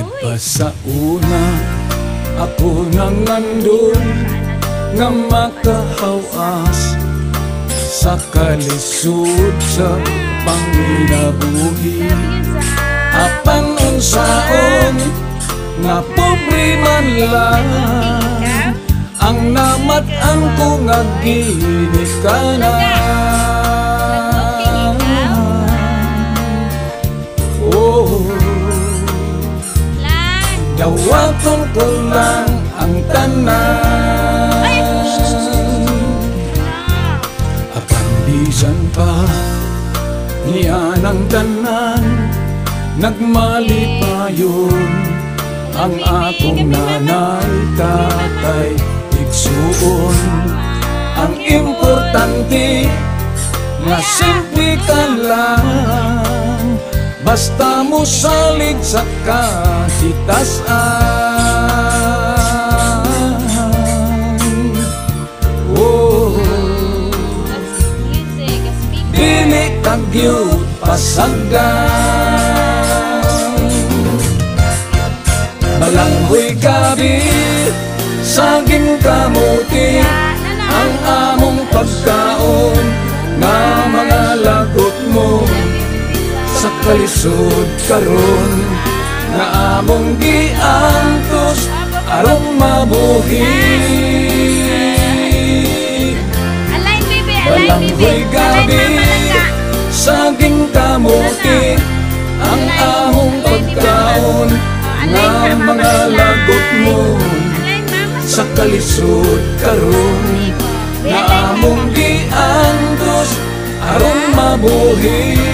Kadpa sa una ako nang nandun nga makahawas sa kalisod sa panginabuhi. Apan unsaon nga pobre man lang ang namat-an ko nga ginikanan. Dawaton ko lang ang tanan. Akan bisan pa niya ng tanan, nagmalipayon ang akong nanay, tatay, igsuon. Ang importante nga simple ka lang, basta mo salig sa kasitasan. Oh, dili kagyo pasagan. Balanghoy gabi, saging kamuti, ang among pagkaon nga mga lagot mo. Sa kalisod karon nga among giantos aron mabuhi. Balanghoy gabi, saging kamuti, ang among pagkaon nga mga lagot mo. Sa kalisod karon nga among giantos aron mabuhi.